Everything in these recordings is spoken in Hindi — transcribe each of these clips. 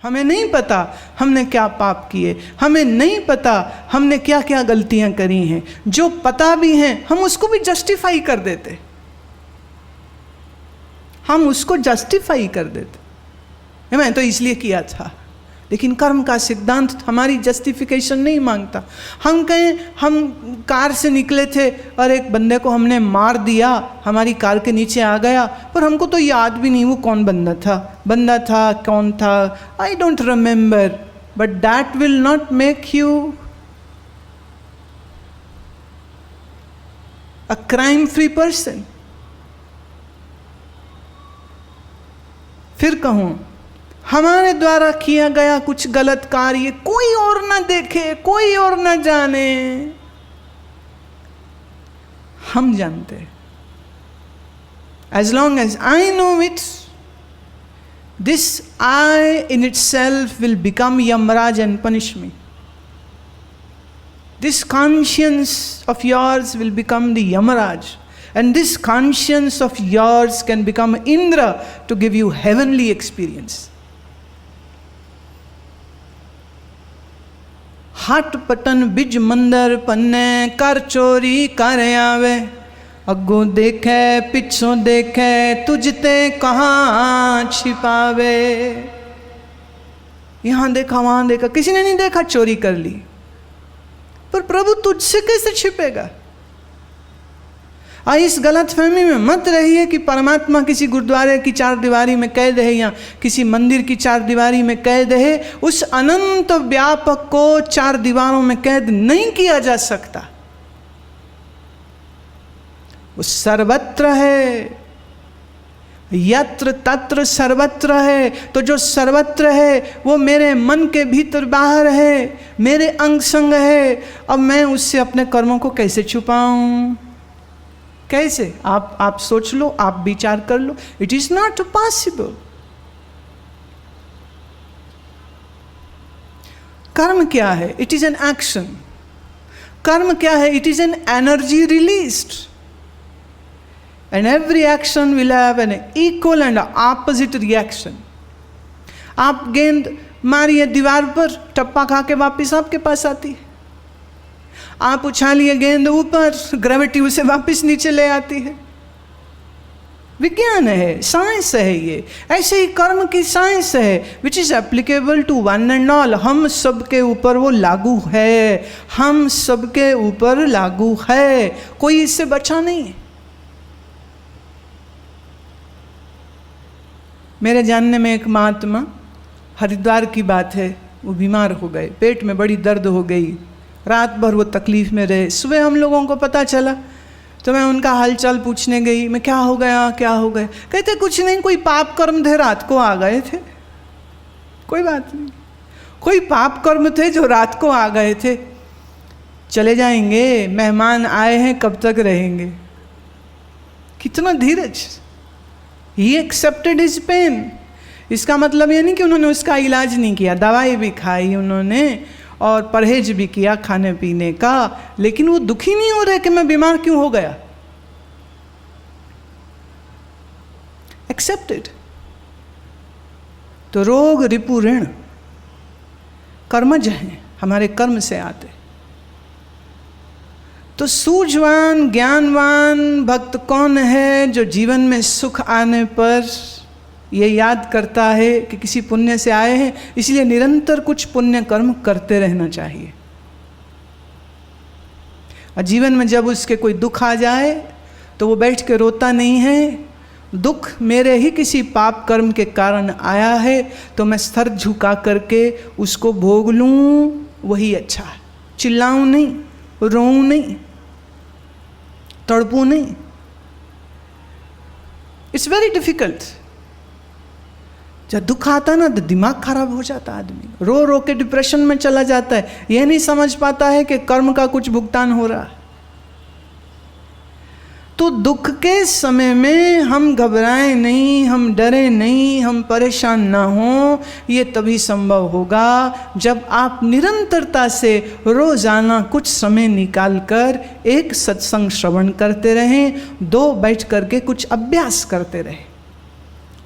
हमें नहीं पता हमने क्या पाप किए, हमें नहीं पता हमने क्या क्या गलतियां करी हैं। जो पता भी हैं हम उसको भी जस्टिफाई कर देते, हम उसको जस्टिफाई कर देते, मैं तो इसलिए किया था। लेकिन कर्म का सिद्धांत हमारी जस्टिफिकेशन नहीं मांगता। हम कहें हम कार से निकले थे और एक बंदे को हमने मार दिया, हमारी कार के नीचे आ गया, पर हमको तो याद भी नहीं वो कौन बंदा था कौन था, I don't remember, but that will not make you a crime free person. फिर कहूं हमारे द्वारा किया गया कुछ गलत कार्य कोई और ना देखे, कोई और ना जाने, हम जानते। As long as I know it, this I in itself will become Yamaraj and punish me. This conscience of yours will become the Yamaraj, and this conscience of yours can become Indra to give you heavenly experience. हट पटन बिज मंदर पन्ने, कर चोरी कर आवे, अगो देखे पिछों देखे, तुझते कहाँ छिपावे। यहाँ देखा वहाँ देखा, किसी ने नहीं देखा, चोरी कर ली, पर प्रभु तुझसे कैसे छिपेगा। इस गलत फहमी में मत रहिए कि परमात्मा किसी गुरुद्वारे की चार दीवारी में कैद है या किसी मंदिर की चार दीवारी में कैद है। उस अनंत व्यापक को चार दीवारों में कैद नहीं किया जा सकता। वो सर्वत्र है, यत्र तत्र सर्वत्र है। तो जो सर्वत्र है वो मेरे मन के भीतर बाहर है, मेरे अंग संग है। अब मैं उससे अपने कर्मों को कैसे छुपाऊं, कैसे? आप सोच लो, आप विचार कर लो। It is not possible. कर्म क्या है? It is an action. कर्म क्या है? It is an energy released, and every action will have an equal and opposite reaction. आप गेंद मारिए दीवार पर, टप्पा खा के वापिस आपके पास आती है। आप उछालिए गेंद ऊपर, ग्रेविटी उसे वापस नीचे ले आती है। विज्ञान है, साइंस है ये। ऐसे ही कर्म की साइंस है, which is applicable to one and all. हम सबके ऊपर वो लागू है, हम सबके ऊपर लागू है, कोई इससे बचा नहीं है। मेरे जानने में एक महात्मा, हरिद्वार की बात है, वो बीमार हो गए, पेट में बड़ी दर्द हो गई, रात भर वो तकलीफ में रहे। सुबह हम लोगों को पता चला तो मैं उनका हालचाल पूछने गई, मैं क्या हो गया क्या हो गया? कहते कुछ नहीं, कोई पाप कर्म थे, रात को आ गए थे। कोई बात नहीं, कोई पाप कर्म थे जो रात को आ गए थे, चले जाएंगे, मेहमान आए हैं, कब तक रहेंगे। कितना धीरज। He accepted his pain. इसका मतलब ये नहीं कि उन्होंने उसका इलाज नहीं किया, दवाई भी खाई उन्होंने और परहेज भी किया खाने पीने का, लेकिन वो दुखी नहीं हो रहे कि मैं बीमार क्यों हो गया। एक्सेप्टेड। तो रोग रिपु ऋण कर्मज हैं, हमारे कर्म से आते। तो सूझवान ज्ञानवान भक्त कौन है जो जीवन में सुख आने पर ये याद करता है कि किसी पुण्य से आए हैं, इसलिए निरंतर कुछ पुण्य कर्म करते रहना चाहिए। और जीवन में जब उसके कोई दुख आ जाए तो वो बैठ के रोता नहीं है, दुख मेरे ही किसी पाप कर्म के कारण आया है, तो मैं सर झुका करके उसको भोग लूँ, वही अच्छा है। चिल्लाऊँ नहीं, रोऊँ नहीं, तड़पूँ नहीं। It's very difficult. जब दुख आता ना तो दिमाग खराब हो जाता है, आदमी रो रो के डिप्रेशन में चला जाता है। यह नहीं समझ पाता है कि कर्म का कुछ भुगतान हो रहा है। तो दुख के समय में हम घबराएं नहीं, हम डरे नहीं, हम परेशान ना हो, ये तभी संभव होगा जब आप निरंतरता से रोजाना कुछ समय निकालकर एक सत्संग श्रवण करते रहें, दो बैठ करके कुछ अभ्यास करते रहें।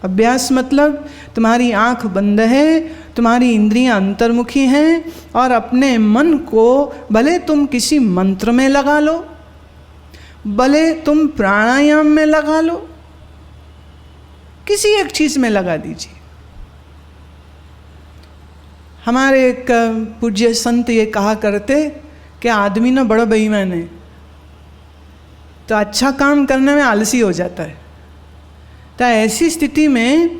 अभ्यास मतलब तुम्हारी आँख बंद है, तुम्हारी इंद्रियां अंतर्मुखी हैं, और अपने मन को भले तुम किसी मंत्र में लगा लो, भले तुम प्राणायाम में लगा लो, किसी एक चीज़ में लगा दीजिए। हमारे एक पूज्य संत ये कहा करते कि आदमी ना बड़ा बेईमान है, तो अच्छा काम करने में आलसी हो जाता है। तो ऐसी स्थिति में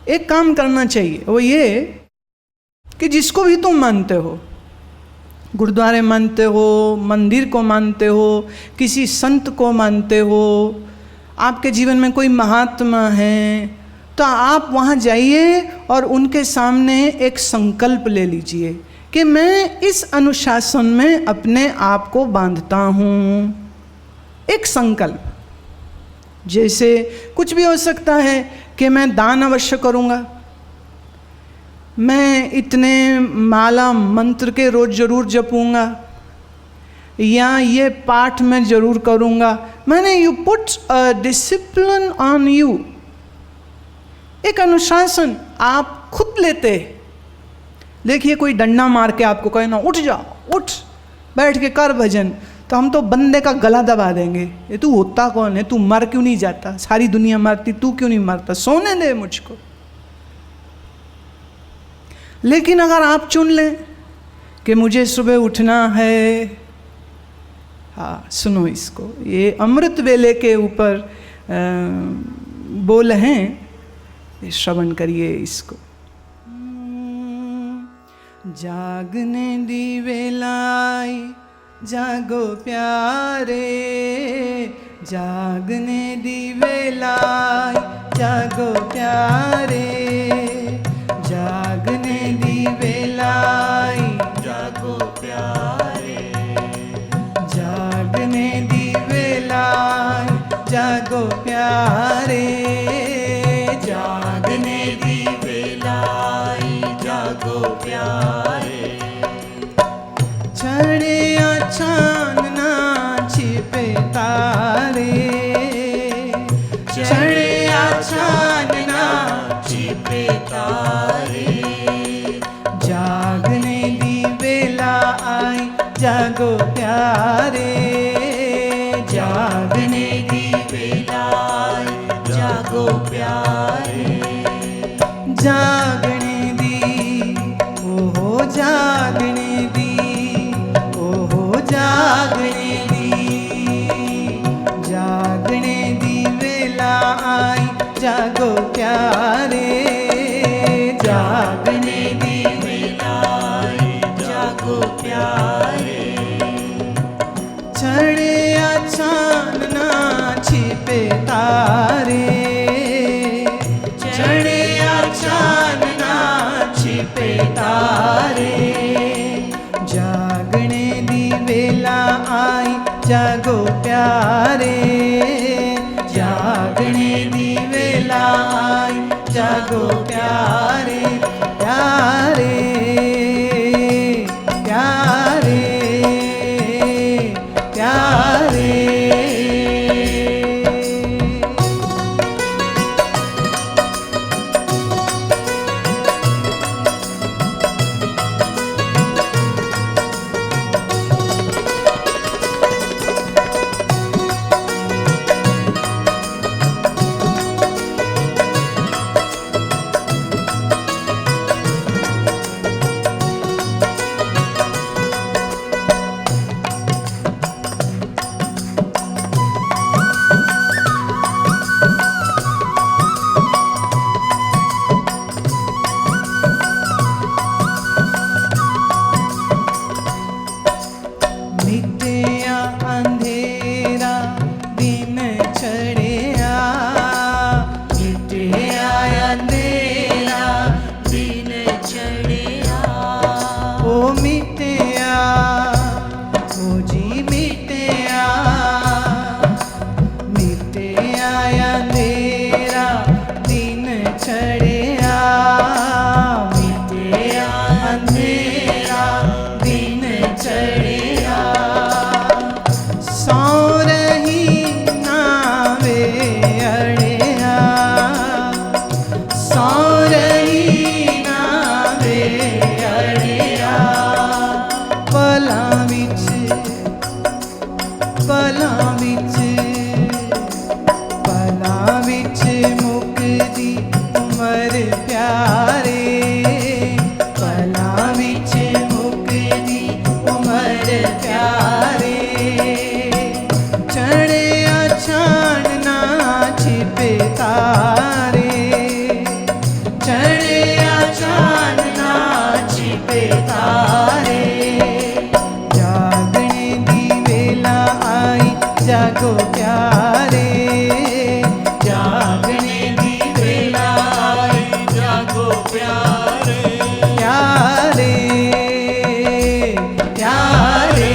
एक काम करना चाहिए, वो ये कि जिसको भी तुम मानते हो, गुरुद्वारे मानते हो, मंदिर को मानते हो, किसी संत को मानते हो, आपके जीवन में कोई महात्मा है, तो आप वहाँ जाइए और उनके सामने एक संकल्प ले लीजिए कि मैं इस अनुशासन में अपने आप को बांधता हूँ। एक संकल्प, जैसे कुछ भी हो सकता है कि मैं दान अवश्य करूँगा, मैं इतने माला मंत्र के रोज़ जरूर जपूँगा, या ये पाठ मैं जरूर करूँगा। मैंने you put a discipline on you, एक अनुशासन आप खुद लेते। देखिए कोई डंडा मार के आपको कहे ना उठ जाओ, उठ बैठ के कर भजन, तो हम तो बंदे का गला दबा देंगे, ये तू होता कौन है, तू मर क्यों नहीं जाता, सारी दुनिया मरती, तू क्यों नहीं मरता, सोने दे मुझको। लेकिन अगर आप चुन लें कि मुझे सुबह उठना है, हाँ सुनो इसको, ये अमृत वेले के ऊपर बोल हैं, श्रवण करिए इसको। जागने दी वेलाई जागो प्यारे, जागने दी वेलाई जागो प्यारे, जागने दी वेलाई जागो प्यारे, जागने दी वेलाई जागो प्यारे, जागने दी वेलाई जागो प्यारे। छड़े चांदना छिपे तारे, छड़े चांदना छिपे तारे, जागने दी वेला आई जागो प्यारे, जागने दी वेला आई जागो प्यारे, जागने दी ओहो जागने दी, ओहो जागने दी, जागने दी वेला आई जागो प्यारे, जागने दी वेला आई जागो प्यारे। छड़े चांदना छिपे तारे, छड़े चांदना छिपे तारे, जागने दी वेला आई जागो प्यारे, जागने दी वेला आई जागो प्यारे, प्यारे प्यारे प्यारे। प्यारे, चढ़े आछान ना छिपे तारे, चढ़े आछान ना छिपे तारे, जागने दी वेला आई जागो प्यारे, जागने दी वेला आई जागो प्यारे, प्यारे प्यारे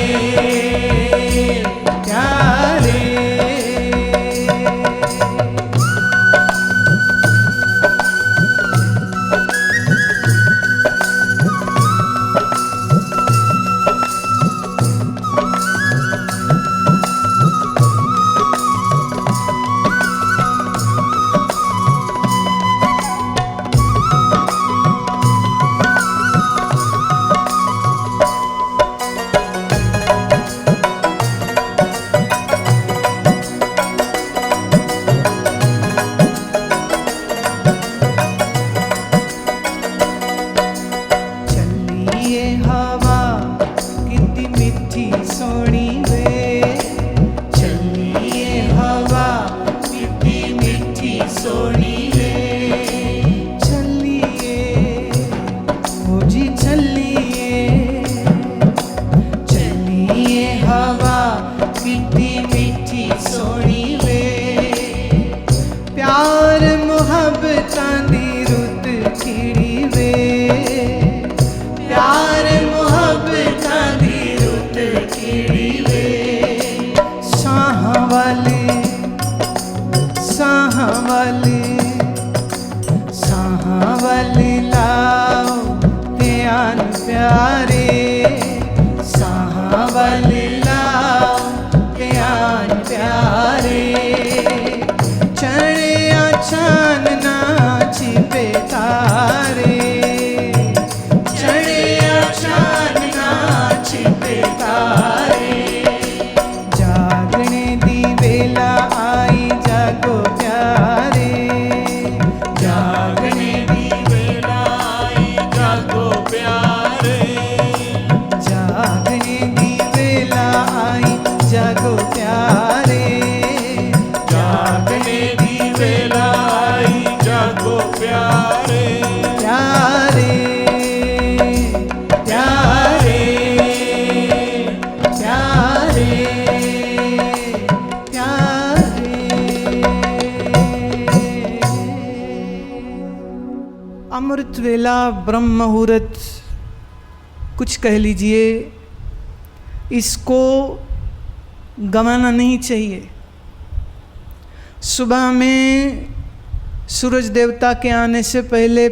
प्यारे। अमृत वेला ब्रह्म मुहूर्त कुछ कह लीजिए, इसको गंवाना नहीं चाहिए। सुबह में सूरज देवता के आने से पहले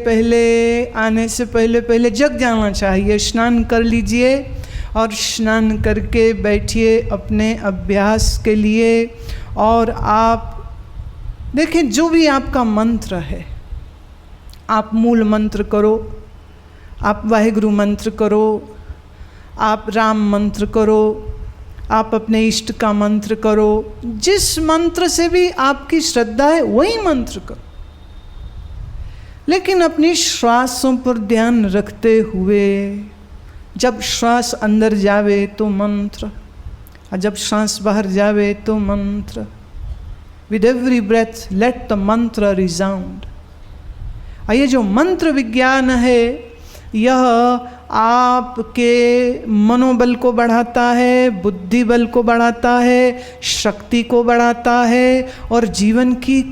पहले जग जाना चाहिए। स्नान कर लीजिए और स्नान करके बैठिए अपने अभ्यास के लिए। और आप देखें, जो भी आपका मंत्र है, आप मूल मंत्र करो, आप वाहेगुरु मंत्र करो, आप राम मंत्र करो, आप अपने इष्ट का मंत्र करो। जिस मंत्र से भी आपकी श्रद्धा है वही मंत्र करो, लेकिन अपनी श्वासों पर ध्यान रखते हुए। जब श्वास अंदर जावे तो मंत्र, और जब श्वास बाहर जावे तो मंत्र। With every breath let the mantra resound. और ये जो मंत्र विज्ञान है, यह आपके मनोबल को बढ़ाता है, बुद्धि बल को बढ़ाता है, शक्ति को बढ़ाता है। और जीवन की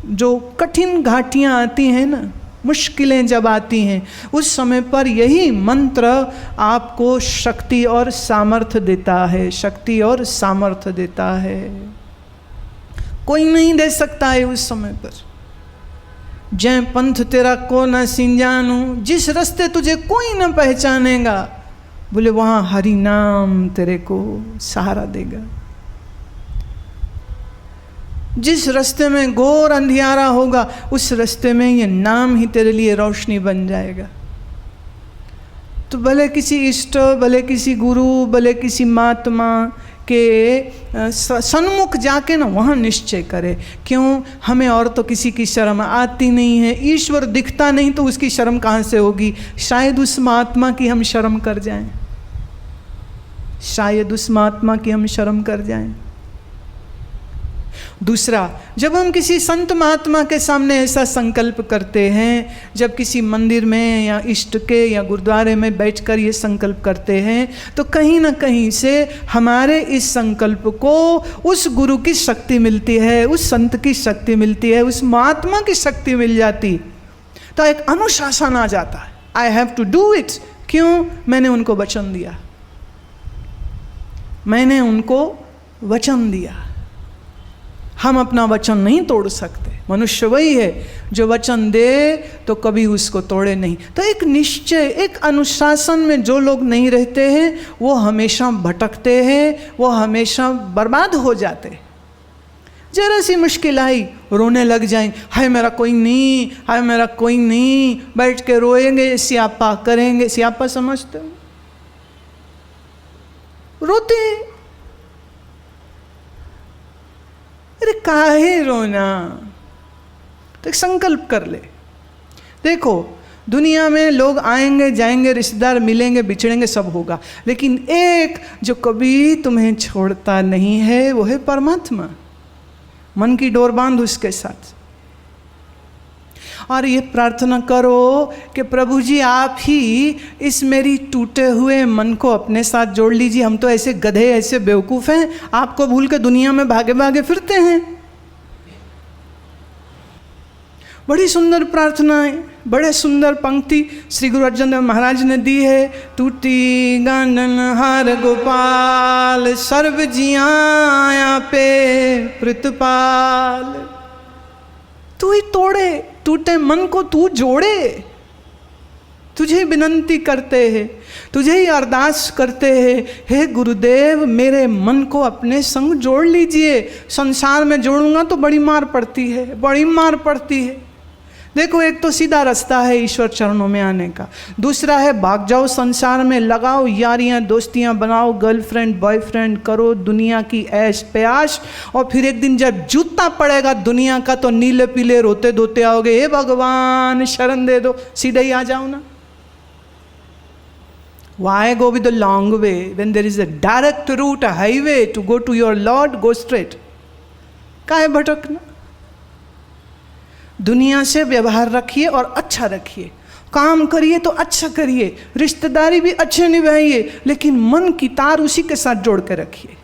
जो कठिन घाटियाँ आती हैं ना, मुश्किलें जब आती हैं, उस समय पर यही मंत्र आपको शक्ति और सामर्थ्य देता है, शक्ति और सामर्थ्य देता है। कोई नहीं दे सकता है उस समय पर। जय पंथ तेरा को न सिंजानू, जिस रास्ते तुझे कोई न पहचानेगा, बोले वहाँ हरि नाम तेरे को सहारा देगा। जिस रास्ते में घोर अंधियारा होगा, उस रास्ते में ये नाम ही तेरे लिए रोशनी बन जाएगा। तो भले किसी इष्ट, भले किसी गुरु, भले किसी महात्मा के सन्मुख जाके ना वहाँ निश्चय करे। क्यों? हमें और तो किसी की शर्म आती नहीं है। ईश्वर दिखता नहीं तो उसकी शर्म कहाँ से होगी? शायद उस महात्मा की हम शर्म कर जाएं, शायद उस महात्मा की हम शर्म कर जाएं। दूसरा, जब हम किसी संत महात्मा के सामने ऐसा संकल्प करते हैं, जब किसी मंदिर में या इष्ट के या गुरुद्वारे में बैठकर ये संकल्प करते हैं, तो कहीं ना कहीं से हमारे इस संकल्प को उस गुरु की शक्ति मिलती है, उस संत की शक्ति मिलती है, उस महात्मा की शक्ति मिल जाती। तो एक अनुशासन आ जाता है, I have to do it. क्यों? मैंने उनको वचन दिया, मैंने उनको वचन दिया। हम अपना वचन नहीं तोड़ सकते। मनुष्य वही है जो वचन दे तो कभी उसको तोड़े नहीं। तो एक निश्चय, एक अनुशासन में जो लोग नहीं रहते हैं वो हमेशा भटकते हैं, वो हमेशा बर्बाद हो जाते हैं। जरा सी मुश्किल आई रोने लग जाएं, हाय मेरा कोई नहीं, हाय मेरा कोई नहीं, बैठ के रोएंगे, स्यापा करेंगे। स्यापा समझते हो? रोते, अरे काहे रोना? तो एक संकल्प कर ले। देखो दुनिया में लोग आएंगे जाएंगे, रिश्तेदार मिलेंगे बिछड़ेंगे, सब होगा, लेकिन एक जो कभी तुम्हें छोड़ता नहीं है वो है परमात्मा। मन की डोर बांध उसके साथ और ये प्रार्थना करो कि प्रभु जी आप ही इस मेरी टूटे हुए मन को अपने साथ जोड़ लीजिए। हम तो ऐसे गधे, ऐसे बेवकूफ़ हैं, आपको भूल के दुनिया में भागे भागे फिरते हैं। बड़ी सुंदर प्रार्थना है, बड़े सुंदर पंक्ति श्री गुरु अर्जन देव महाराज ने दी है। टूटी गांडन हार गोपाल, सर्व जिया पे प्रतिपाल। तू ही तोड़े, टूटे मन को तू जोड़े। तुझे विनंती करते हैं, तुझे ही अरदास करते हैं, हे गुरुदेव मेरे मन को अपने संग जोड़ लीजिए। संसार में जोड़ूंगा तो बड़ी मार पड़ती है, बड़ी मार पड़ती है। देखो एक तो सीधा रास्ता है ईश्वर चरणों में आने का, दूसरा है भाग जाओ संसार में, लगाओ यारियां दोस्तियां बनाओ, गर्लफ्रेंड बॉयफ्रेंड करो, दुनिया की ऐश प्याश, और फिर एक दिन जब जूता पड़ेगा दुनिया का तो नीले पीले रोते धोते आओगे, हे भगवान शरण दे दो। सीधे ही आ जाओ ना। Why go with the long way when there is a direct route, a highway to go to your Lord? Go straight. काहे भटकना? दुनिया से व्यवहार रखिए और अच्छा रखिए, काम करिए तो अच्छा करिए, रिश्तेदारी भी अच्छे निभाइए, लेकिन मन की तार उसी के साथ जोड़ के रखिए।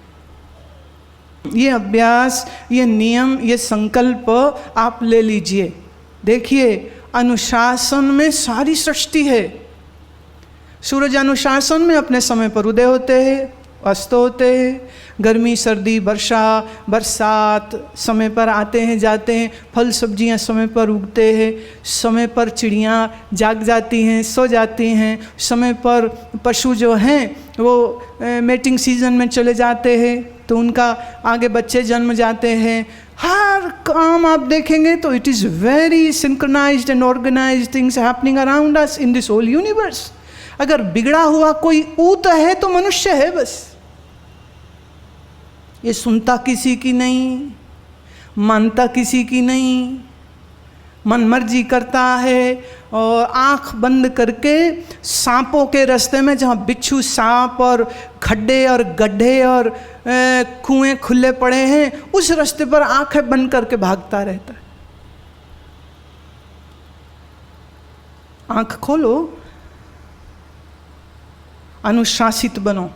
ये अभ्यास, ये नियम, ये संकल्प आप ले लीजिए। देखिए अनुशासन में सारी सृष्टि है। सूरज अनुशासन में अपने समय पर उदय होते हैं, अस्त होते हैं, गर्मी सर्दी वर्षा बरसात समय पर आते हैं जाते हैं, फल सब्जियां समय पर उगते हैं, समय पर चिड़ियां जाग जाती हैं सो जाती हैं, समय पर पशु जो हैं वो मेटिंग सीजन में चले जाते हैं तो उनका आगे बच्चे जन्म जाते हैं। हर काम आप देखेंगे तो it is very synchronised and organised things happening around us in this whole universe. अगर बिगड़ा हुआ कोई ऊत है तो मनुष्य है बस। ये सुनता किसी की नहीं, मानता किसी की नहीं, मन मर्जी करता है और आंख बंद करके सांपों के रास्ते में जहाँ बिच्छू सांप और खड्डे और गड्ढे और कुएं खुले पड़े हैं उस रास्ते पर आंखें बंद करके भागता रहता है। आंख खोलो, अनुशासित बनो,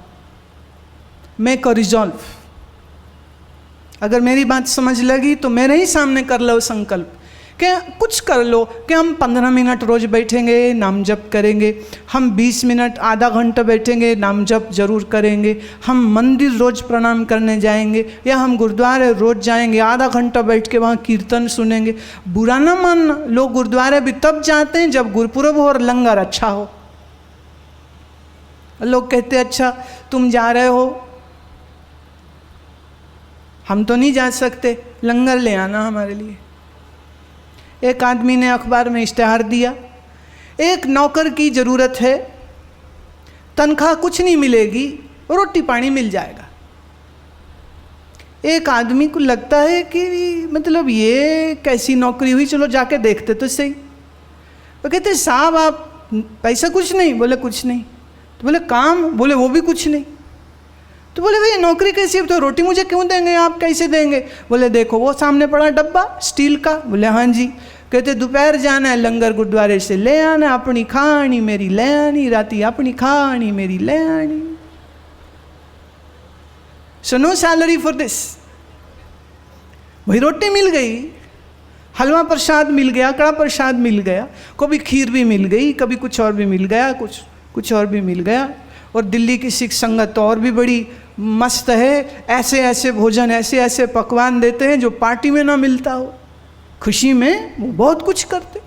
मेक अ रिजॉल्व। अगर मेरी बात समझ लगी तो मेरे ही सामने कर लो संकल्प कि कुछ कर लो कि हम 15 मिनट रोज बैठेंगे नाम जप करेंगे, हम 20 मिनट आधा घंटा बैठेंगे नाम जप जरूर करेंगे, हम मंदिर रोज प्रणाम करने जाएंगे या हम गुरुद्वारे रोज जाएंगे, आधा घंटा बैठ के वहाँ कीर्तन सुनेंगे। बुरा ना मानना, लोग गुरुद्वारे भी तब जाते हैं जब गुरुपुरब हो और लंगर अच्छा हो। लोग कहते अच्छा तुम जा रहे हो, हम तो नहीं जा सकते, लंगर ले आना हमारे लिए। एक आदमी ने अखबार में इश्तेहार दिया, एक नौकर की ज़रूरत है, तनख्वाह कुछ नहीं मिलेगी, रोटी पानी मिल जाएगा। एक आदमी को लगता है कि मतलब ये कैसी नौकरी हुई, चलो जाके देखते तो सही। वो कहते साहब आप पैसा कुछ नहीं, बोले कुछ नहीं। तो बोले काम, बोले वो भी कुछ नहीं। तो बोले भैया नौकरी कैसी है? तो रोटी मुझे क्यों देंगे आप, कैसे देंगे? बोले देखो वो सामने पड़ा डब्बा स्टील का। बोले हाँ जी। कहते दोपहर जाना है लंगर गुरुद्वारे से ले आना, अपनी खानी मेरी ले आनी, राती अपनी खानी मेरी ले आनी। So no salary for this. वही रोटी मिल गई, हलवा प्रसाद मिल गया, कड़ा प्रसाद मिल गया, कभी खीर भी मिल गई, कभी कुछ और भी मिल गया, कुछ और भी मिल गया। और दिल्ली की सिख संगत और भी बड़ी मस्त है, ऐसे ऐसे भोजन, ऐसे ऐसे पकवान देते हैं जो पार्टी में ना मिलता हो। खुशी में वो बहुत कुछ करते।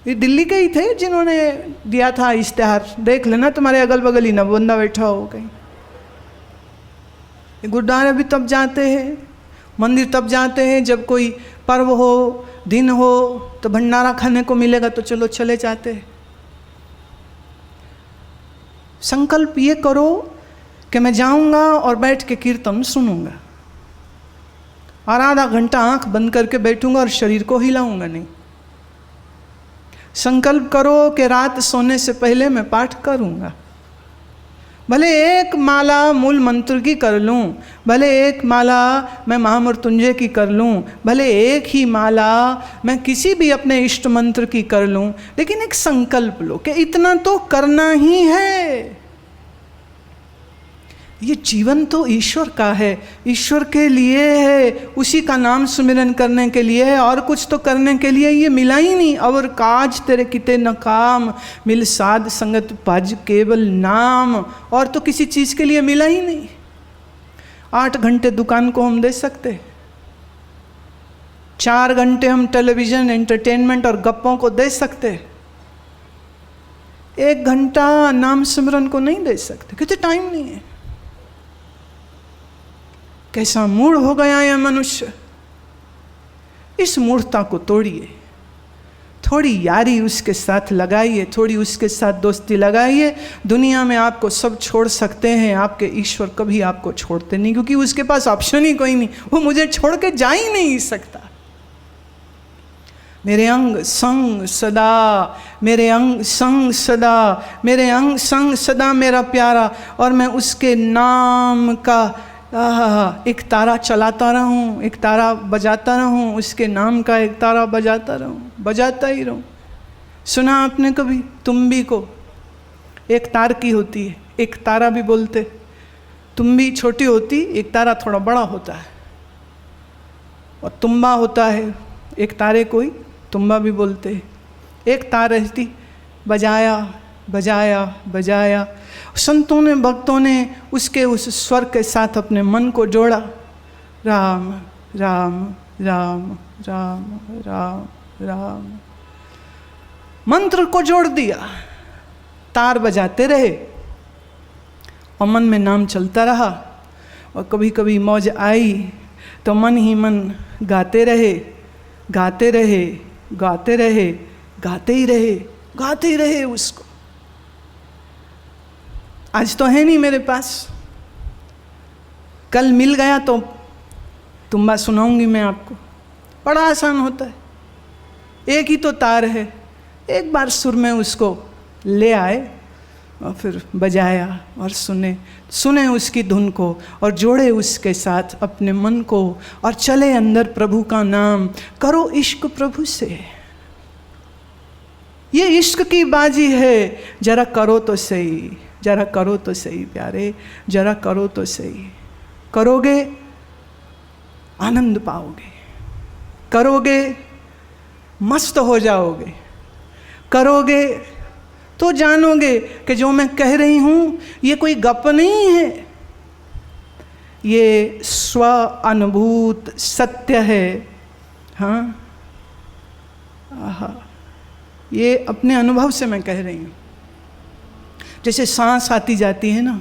ये दिल्ली के ही थे जिन्होंने दिया था इश्तेहार, देख लेना तुम्हारे अगल बगल ही ना बंदा बैठा हो कहीं। गुरुद्वारे भी तब जाते हैं, मंदिर तब जाते हैं जब कोई पर्व हो, दिन हो, तो भंडारा खाने को मिलेगा तो चलो चले जाते हैं। संकल्प ये करो कि मैं जाऊंगा और बैठ के कीर्तन सुनूंगा और आधा घंटा आंख बंद करके बैठूंगा और शरीर को हिलाऊंगा नहीं। संकल्प करो कि रात सोने से पहले मैं पाठ करूंगा, भले एक माला मूल मंत्र की कर लूं, भले एक माला मैं महामृत्युंजय की कर लूं, भले एक ही माला मैं किसी भी अपने इष्ट मंत्र की कर लूं, लेकिन एक संकल्प लो कि इतना तो करना ही है। ये जीवन तो ईश्वर का है, ईश्वर के लिए है, उसी का नाम सुमिरन करने के लिए है, और कुछ तो करने के लिए ये मिला ही नहीं। और काज तेरे किते न काम, मिल साध संगत भज केवल नाम, और तो किसी चीज़ के लिए मिला ही नहीं। 8 घंटे दुकान को हम दे सकते, 4 घंटे हम टेलीविज़न एंटरटेनमेंट और गप्पों को दे सकते, 1 घंटा नाम सिमरन को नहीं दे सकते, क्योंकि टाइम नहीं है। कैसा मूढ़ हो गया यह मनुष्य। इस मूढ़ता को तोड़िए, थोड़ी यारी उसके साथ लगाइए, थोड़ी उसके साथ दोस्ती लगाइए। दुनिया में आपको सब छोड़ सकते हैं, आपके ईश्वर कभी आपको छोड़ते नहीं, क्योंकि उसके पास ऑप्शन ही कोई नहीं, वो मुझे छोड़ के जा ही नहीं सकता। मेरे अंग संग सदा, मेरे अंग संग सदा, मेरे अंग संग सदा मेरा प्यारा, और मैं उसके नाम का एक तारा चलाता रहूं, एक तारा बजाता रहूं, उसके नाम का एक तारा बजाता रहूं, बजाता ही रहूं। सुना आपने कभी तुम्बी को? एक तार की होती है, एक तारा भी बोलते। तुम्बी छोटी होती, एक तारा थोड़ा बड़ा होता है, और तुम्बा होता है, एक तारे को ही तुम्बा भी बोलते। एक तार रहती, बजाया बजाया बजाया, संतों ने भक्तों ने उसके उस स्वर के साथ अपने मन को जोड़ा। राम राम राम राम राम राम, मंत्र को जोड़ दिया, तार बजाते रहे और मन में नाम चलता रहा। और कभी कभी मौज आई तो मन ही मन गाते रहे, गाते रहे, गाते रहे, गाते ही रहे, गाते ही रहे उसको। आज तो है नहीं मेरे पास, कल मिल गया तो तुम्बा सुनाऊंगी मैं आपको। बड़ा आसान होता है, एक ही तो तार है, एक बार सुर में उसको ले आए और फिर बजाया और सुने उसकी धुन को और जोड़े उसके साथ अपने मन को और चले अंदर प्रभु का नाम। करो इश्क प्रभु से, ये इश्क की बाजी है। जरा करो तो सही, जरा करो तो सही प्यारे, जरा करो तो सही। करोगे आनंद पाओगे, करोगे मस्त हो जाओगे, करोगे तो जानोगे कि जो मैं कह रही हूँ ये कोई गप नहीं है, ये स्व अनुभूत सत्य है। हाँ, आहा, ये अपने अनुभव से मैं कह रही हूँ। जैसे सांस आती जाती है ना,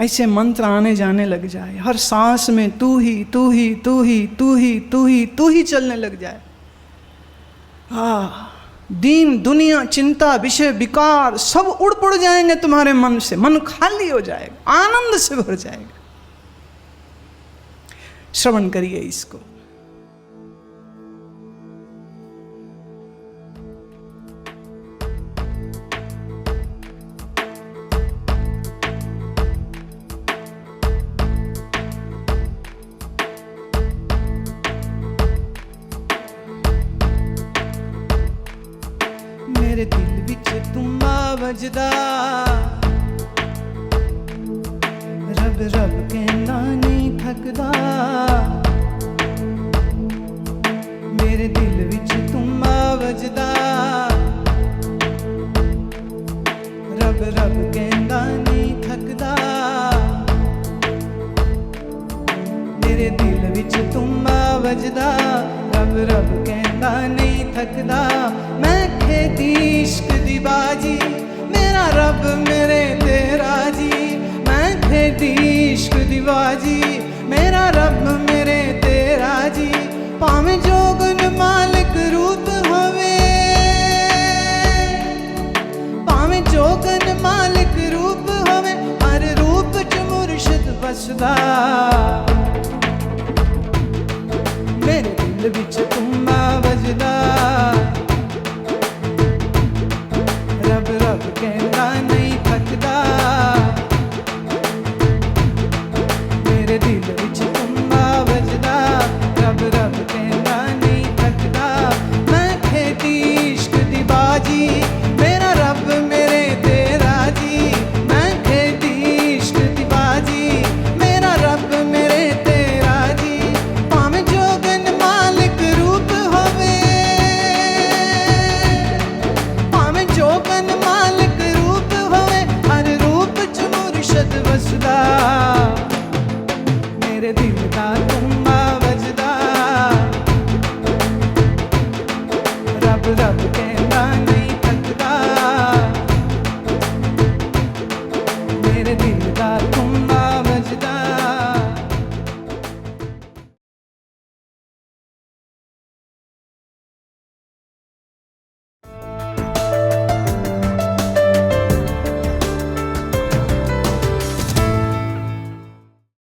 ऐसे मंत्र आने जाने लग जाए, हर सांस में तू ही तू ही तू ही तू ही तू ही तू ही चलने लग जाए। दीन दुनिया चिंता विषय विकार सब उड़ पुड़ जाएंगे तुम्हारे मन से, मन खाली हो जाएगा, आनंद से भर जाएगा। श्रवण करिए इसको। वजदा रब रब कहना नहीं थकदा मेरे दिल विच तुम्मा वजदा रब रब कहना नहीं थकदा मेरे दिल विच तुम्मा वजदा रब रब कहना नहीं थकदा मैं खेती इश्क दी बाजी मेरा रब मेरे ते राजी मैं खेती इश्क दी बाजी मेरा रब मेरे ते राजी भावें जोगन मालिक रूप होवे भावें जोगन मालिक रूप होवे हर रूप च मुर्शिद बसदा मेरे दिल विच तुम्मा वजदा रब रब कहना नहीं थकदा मेरे दिल विच तुम्मा वजदा रब रब कहना नहीं थकदा मैं खेती इश्क दी बाजी मेरा रब मेरे ते राजी मैं खेती इश्क दी बाजी मेरा रब मेरे ते राजी भावें जोगन मालिक रूप होवे भावें जोगन मालिक रूप होवे हर रूप च मुर्शद वसदा मेरे दिल दा तुम्मा वजदा रब रब के